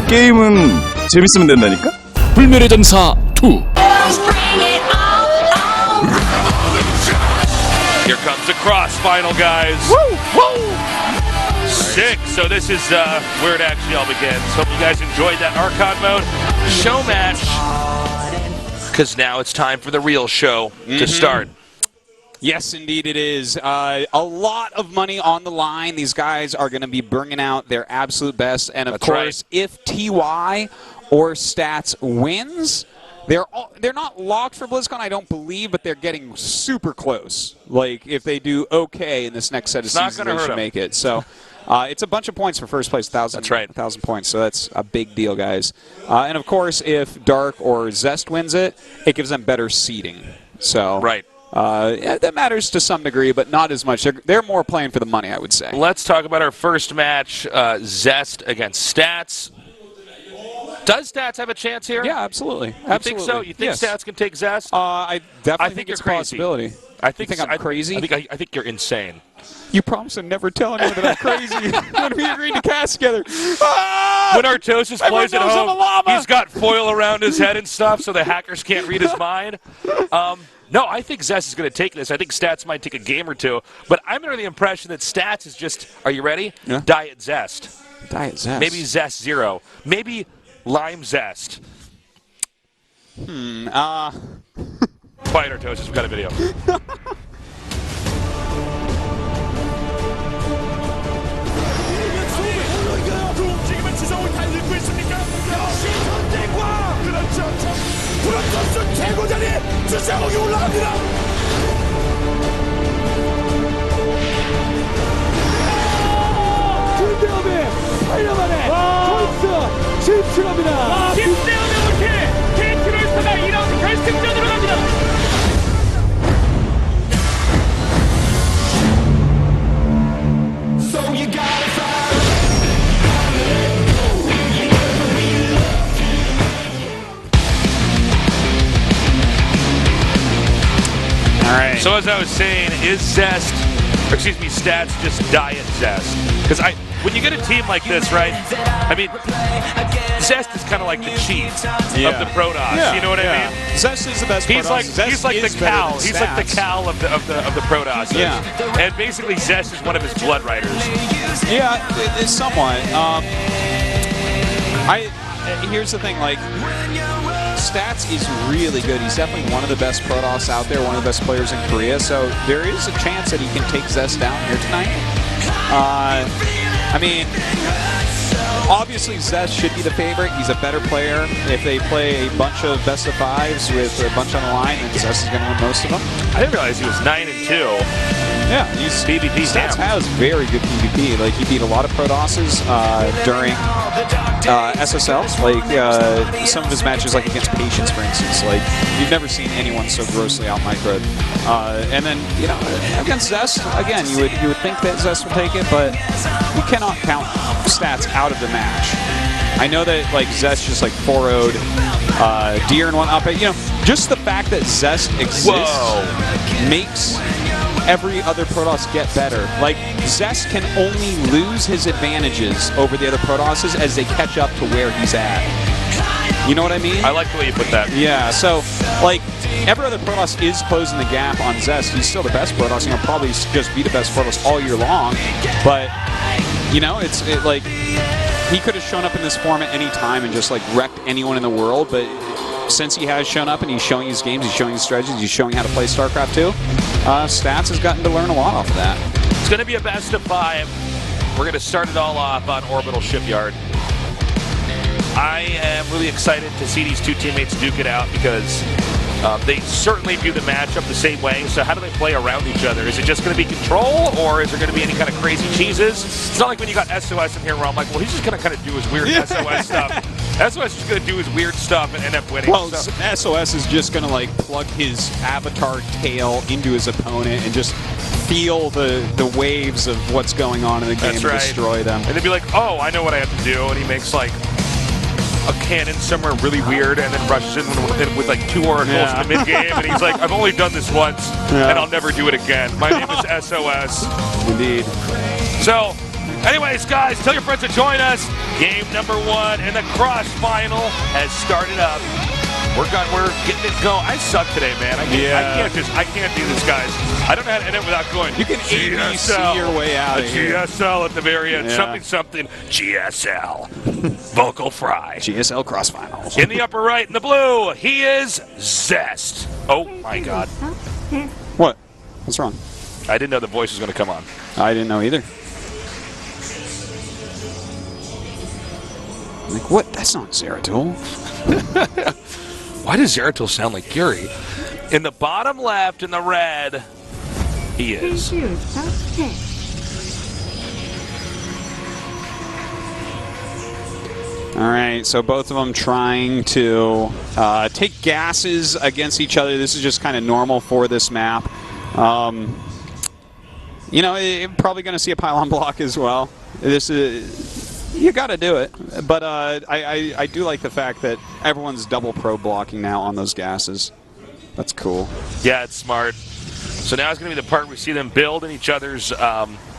게임은 재밌으면 된다니까? 불멸의 전사 2. Here comes the CrossFinal, guys. Woo! Woo! 6. So this is where it actually all begins. Hope you guys enjoyed that Archon mode show match. Because now it's time for the real show to start. Yes, indeed it is. A lot of money on the line. These guys are going to be bringing out their absolute best. And, of course, if TY or Stats wins, they're not locked for BlizzCon, I don't believe, but they're getting super close. Like, if they do okay in this next set of seasons, they should make it. So it's a bunch of points for first place, 1,000 points. So that's a big deal, guys. And, of course, if Dark or Zest wins it, it gives them better seeding. So that matters to some degree, but not as much. They're more playing for the money, I would say. Let's talk about our first match, Zest against Stats. Does Stats have a chance here? Yeah, absolutely. You think so? You think Stats can take Zest? I definitely think it's it's a possibility. I think I'm crazy? I think you're insane. You promised to never tell anyone that I'm crazy when we agreed to cast together. When Artosis plays at home, he's got foil around his head and stuff so the hackers can't read his mind. No, I think Zest is going to take this. I think Stats might take a game or two. But I'm under the impression that Stats is just, are you ready? Yeah. Diet Zest. Diet Zest. Maybe Zest Zero. Maybe Lime Zest. Quiet, Artosis. We've got a video. So as I was saying, is Zest, or excuse me, Stats just Diet Zest? Because when you get a team like this, right? I mean, Zest is kind of like the cheat of the Protoss. Yeah. You know what I mean? Zest is the best. He's Protoss. like the cow. He's He's like the cow of the Protoss. Yeah. And basically, Zest is one of his blood riders. Yeah, it's somewhat. Here's the thing, like, Stats is really good. He's definitely one of the best Protoss out there, one of the best players in Korea, so there is a chance that he can take Zest down here tonight. I mean, obviously Zest should be the favorite. He's a better player. If they play a bunch of best of fives with a bunch on the line, then Zest is going to win most of them. I didn't realize he was 9-2. Yeah, he's PvP. Stats has very good PvP. Like, he beat a lot of Protosses during SSL. Like, some of his matches, like against Patience, for instance. Like, you've never seen anyone so grossly out-microed. And then, you know, against Zest, again, you would think that Zest will take it, but you cannot count Stats out of the match. I know that, like, Zest just, like, 4-0'd Deer and whatnot, but, you know, just the fact that Zest exists makes every other Protoss get better. Like, Zest can only lose his advantages over the other Protosses as they catch up to where he's at. You know what I mean? I like the way you put that. Yeah, so, like, every other Protoss is closing the gap on Zest. He's still the best Protoss. He'll probably just be the best Protoss all year long. But, you know, like, he could have shown up in this form at any time and just, like, wrecked anyone in the world, but since he has shown up and he's showing his games, he's showing his strategies, he's showing how to play StarCraft 2, Stats has gotten to learn a lot off of that. It's going to be a best of 5. We're going to start it all off on Orbital Shipyard. I am really excited to see these two teammates duke it out because they certainly view the matchup the same way. So how do they play around each other? Is it just going to be control, or is there going to be any kind of crazy cheeses? It's not like when you got SOS in here where I'm like, well, he's just going to kind of do his weird SOS stuff. SOS is just going to do his weird stuff and end up winning. Well, so SOS is just going to, like, plug his avatar tail into his opponent and just feel the waves of what's going on in the game and destroy them. And they'd be like, oh, I know what I have to do. And he makes, like, a cannon somewhere really weird and then rushes in with like 2 oracles in the mid-game. And he's like, I've only done this once and I'll never do it again. My name is SOS. Indeed. So, Anyways, guys, tell your friends to join us. Game number 1 and the CrossFinal has started up. We're getting it going. I suck today, man. I can't do this, guys. I don't know how to end it without going. You can ABC your way out of here. GSL at the very end. Yeah. Something. GSL. Vocal fry. GSL CrossFinals. In the upper right, in the blue, he is Zest. Oh my God. What? What's wrong? I didn't know the voice was going to come on. I didn't know either. Like, what? That's not Zeratul. Why does Zeratul sound like Gary? In the bottom left, in the red, he is. All right, so both of them trying to take gases against each other. This is just kind of normal for this map. You know, you're probably going to see a pylon block as well. This is... You got to do it, but I do like the fact that everyone's double pro blocking now on those gases. That's cool. Yeah, it's smart. So now it's going to be the part we see them build in each other's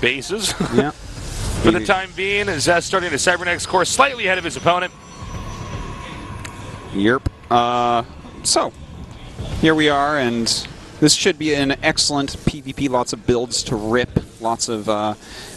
bases. Yeah. For the time being, Zest starting a Cybernetics course slightly ahead of his opponent. Yerp. So, here we are, and this should be an excellent PvP. Lots of builds to rip. Lots of...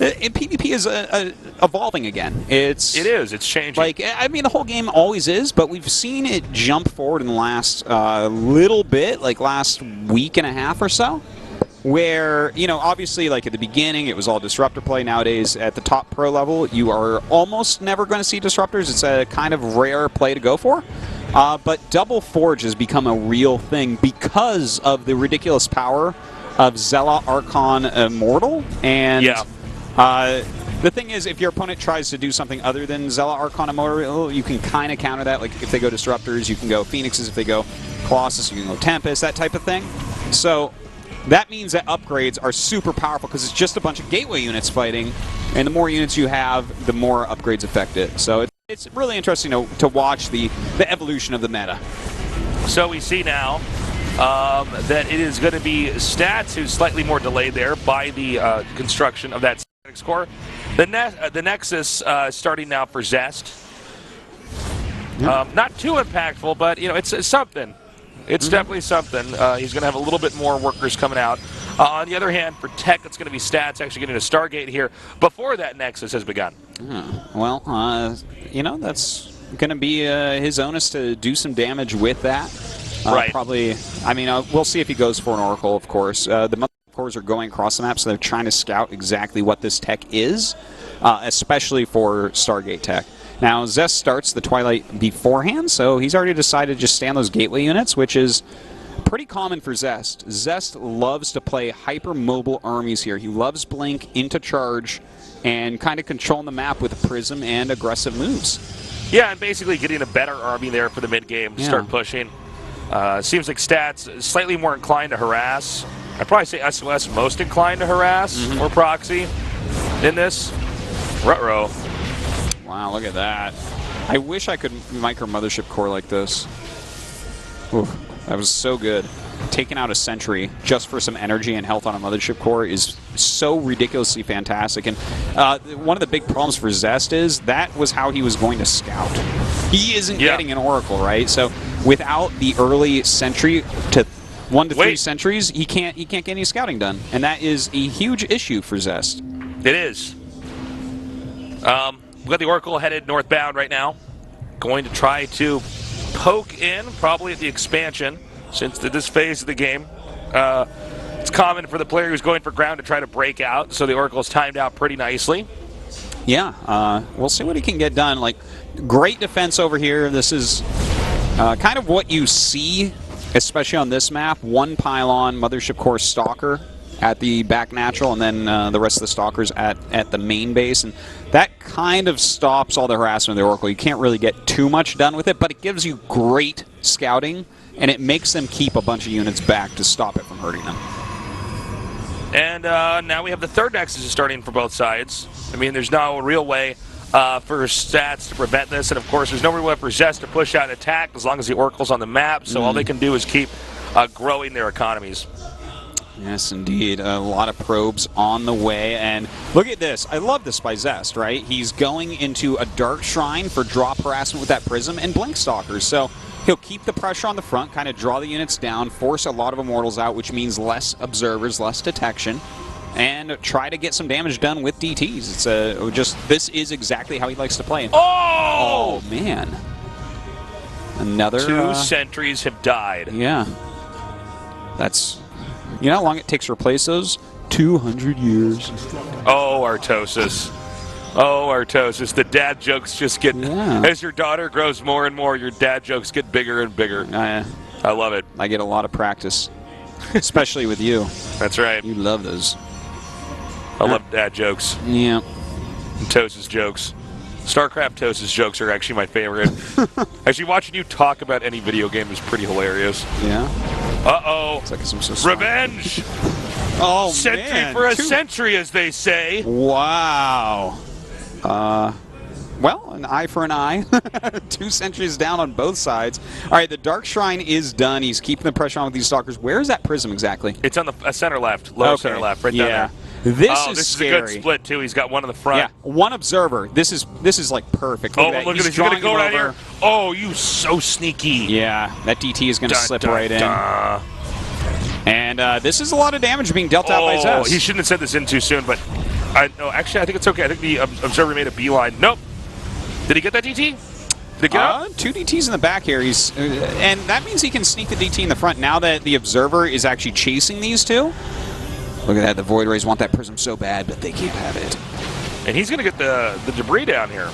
PvP is evolving again. It is. It's changing. Like, I mean, the whole game always is, but we've seen it jump forward in the last little bit, like last week and a half or so, where, you know, obviously, like at the beginning, it was all disruptor play. Nowadays, at the top pro level, you are almost never going to see disruptors. It's a kind of rare play to go for. But Double Forge has become a real thing because of the ridiculous power of Zella Archon Immortal. And the thing is, if your opponent tries to do something other than Zella Archon Immortal, you can kind of counter that. Like if they go Disruptors, you can go Phoenixes. If they go Colossus, you can go Tempest, that type of thing. So that means that upgrades are super powerful because it's just a bunch of gateway units fighting. And the more units you have, the more upgrades affect it. So it's really interesting to watch the evolution of the meta. So we see now that it is going to be Stats who's slightly more delayed there by the construction of that core. The Nexus starting now for Zest. Not too impactful, but you know it's something. It's definitely something. He's going to have a little bit more workers coming out. On the other hand, for Tech, it's going to be Stats actually getting a Stargate here before that Nexus has begun. Well, you know, that's going to be his onus to do some damage with that. Right. Probably, I mean, we'll see if he goes for an Oracle, of course. The cores are going across the map, so they're trying to scout exactly what this tech is, especially for Stargate tech. Now, Zest starts the Twilight beforehand, so he's already decided to just stand those gateway units, which is pretty common for Zest. Zest loves to play hyper-mobile armies here. He loves Blink into charge and kind of controlling the map with Prism and aggressive moves. Yeah, and basically getting a better army there for the mid-game to start pushing. Seems like Stats slightly more inclined to harass. I'd probably say SOS most inclined to harass or proxy in this. Ruh-roh. Wow, look at that. I wish I could micro Mothership Core like this. Ooh, that was so good. Taking out a Sentry just for some energy and health on a Mothership Core is so ridiculously fantastic. And one of the big problems for Zest is that was how he was going to scout. He isn't getting an Oracle, right? So without the early Sentry to 1 to 3 sentries, he can't get any scouting done. And that is a huge issue for Zest. It is. We've got the Oracle headed northbound right now. Going to try to poke in, probably at the expansion, since this phase of the game. It's common for the player who's going for ground to try to break out, so the Oracle's timed out pretty nicely. Yeah, we'll see what he can get done. Like, great defense over here. This is kind of what you see, especially on this map. 1 pylon, Mothership Core Stalker at the back natural, and then the rest of the Stalkers at the main base. And that kind of stops all the harassment of the Oracle. You can't really get too much done with it, but it gives you great scouting, and it makes them keep a bunch of units back to stop it from hurting them. And now we have the third Nexus starting for both sides. I mean, there's no real way for Stats to prevent this, and of course there's no real way for Zest to push out and attack as long as the Oracle's on the map, so all they can do is keep growing their economies. Yes, indeed. A lot of probes on the way. And look at this. I love this by Zest, right? He's going into a Dark Shrine for drop harassment with that Prism and Blink Stalkers. So he'll keep the pressure on the front, kind of draw the units down, force a lot of Immortals out, which means less observers, less detection, and try to get some damage done with DTs. It's this is exactly how he likes to play. Oh, man. Another... 2 sentries have died. Yeah. That's... You know how long it takes to replace those? 200 years. Oh, Artosis. Oh, Artosis. The dad jokes just get... Yeah. As your daughter grows more and more, your dad jokes get bigger and bigger. I love it. I get a lot of practice. Especially with you. That's right. You love those. I love dad jokes. Yeah. And Tosis jokes. StarCraft Tosis jokes are actually my favorite. Actually, watching you talk about any video game is pretty hilarious. Yeah. Uh-oh. It's like I'm so smart. Revenge! Oh, Sentry man. for a century, as they say. Wow. Well, an eye for an eye. 2 sentries down on both sides. All right, the Dark Shrine is done. He's keeping the pressure on with these Stalkers. Where is that Prism exactly? It's on the center left, lower center left, right down there. This is this scary. is a good split too. He's got one in the front. Yeah, 1 observer. This is like perfect. Look at this. He's going to go right here. Oh, you so sneaky. Yeah, that DT is going to slip right in. And this is a lot of damage being dealt out by Zest. He shouldn't have said this in too soon, but no, actually, I think it's okay. I think the observer made a beeline. Nope. Did he get that DT? Did he get out? 2 DTs in the back here. He's and that means he can sneak the DT in the front now that the observer is actually chasing these 2. Look at that. The Void Rays want that Prism so bad, but they can't have it. And he's going to get the debris down here.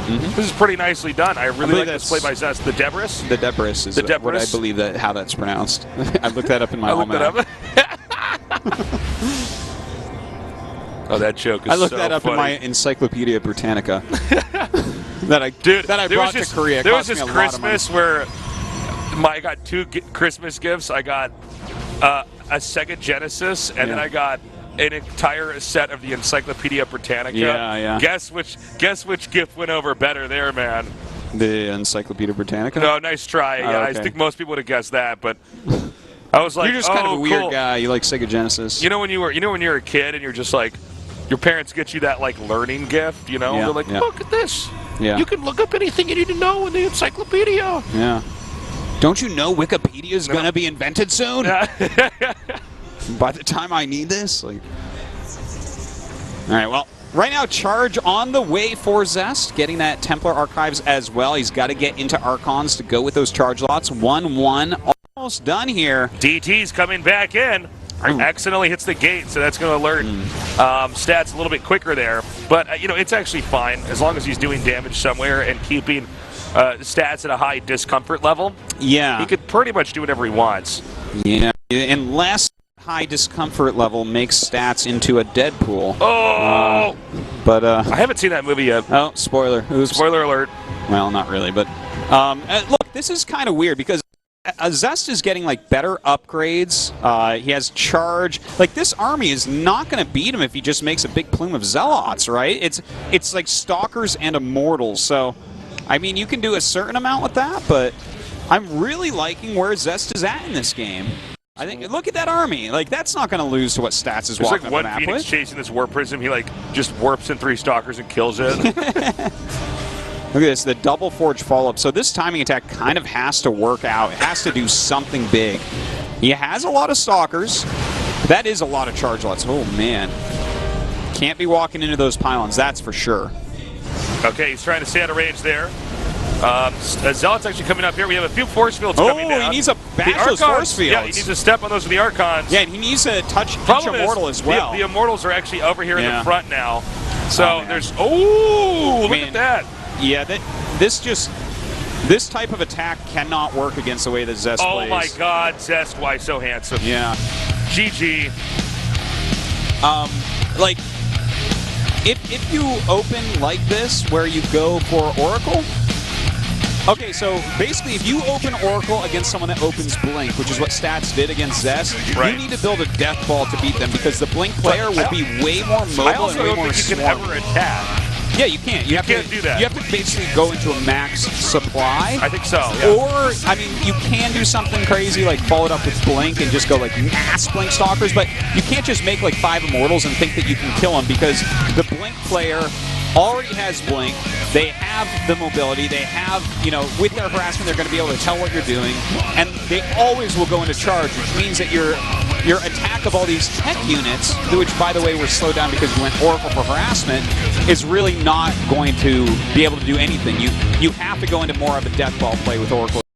This is pretty nicely done. I really like this play by Zest. The debris? The debris is what I believe how that's pronounced. I looked that up in my almanac. Oh, that joke is so I looked that up funny. in my Encyclopedia Britannica. that I brought to Korea. There was this Christmas where I got 2 Christmas gifts. I got a Sega Genesis, and then I got an entire set of the Encyclopedia Britannica. Yeah. Guess which gift went over better there, man? The Encyclopedia Britannica? No, nice try. Yeah, okay. I think most people would have guessed that, but I was like, you're just kind of a weird cool. guy. You like Sega Genesis. You know when you're a kid and you're just like, your parents get you that like learning gift, you know? Yeah, They're like, look at this. Yeah. You can look up anything you need to know in the encyclopedia. Yeah. Don't you know Wikipedia is going to be invented soon? By the time I need this? Like... All right, well, right now, charge on the way for Zest, getting that Templar Archives as well. He's got to get into Archons to go with those charge lots. 1-1, almost done here. DT's coming back in. Accidentally hits the gate, so that's going to alert stats a little bit quicker there. But, it's actually fine as long as he's doing damage somewhere and keeping stats at a high discomfort level. Yeah. He could pretty much do whatever he wants. Yeah, unless high discomfort level makes stats into a Deadpool. Oh! But I haven't seen that movie yet. Oh, spoiler. Oops. Spoiler alert. Well, not really, but look, this is kind of weird because Zest is getting like better upgrades. He has charge. Like this army is not going to beat him if he just makes a big plume of Zealots, right? It's like Stalkers and Immortals. So, I mean, you can do a certain amount with that, but I'm really liking where Zest is at in this game. I think, look at that army. Like, that's not going to lose to what Stats is walking like one up the map Phoenix with. chasing this Warp Prism. He, just warps in 3 Stalkers and kills it. Look at this, the double forge follow-up. So this timing attack kind of has to work out. It has to do something big. He has a lot of Stalkers. That is a lot of charge lots. Oh, man. Can't be walking into those pylons, that's for sure. Okay, he's trying to stay out of range there. Zealot's actually coming up here. We have a few force fields coming down. He needs to bash those force fields. Yeah, he needs to step on those with the Archons. Yeah, and he needs to touch each Immortal as well. The Immortals are actually over here in the front now. So there's... Oh, look at that. Yeah, this type of attack cannot work against the way that Zest plays. Oh my God, Zest, why so handsome? Yeah. GG. Like, if you open like this, where you go for Oracle... Okay, so basically, if you open Oracle against someone that opens Blink, which is what Stats did against Zest, you need to build a death ball to beat them because the Blink player will be way more mobile and way more I also don't think you can ever attack. Yeah, you can't. You can't do that. You have to basically go into a max supply. I think so, yeah. Or, I mean, you can do something crazy like follow it up with Blink and just go like mass Blink Stalkers, but you can't just make like 5 Immortals and think that you can kill them because the Blink player already has Blink. They have the mobility. They have, you know, with their harassment, they're going to be able to tell what you're doing. And they always will go into charge, which means that your attack of all these tech units, which, by the way, were slowed down because you went Oracle for harassment, is really not going to be able to do anything. You have to go into more of a death ball play with Oracle.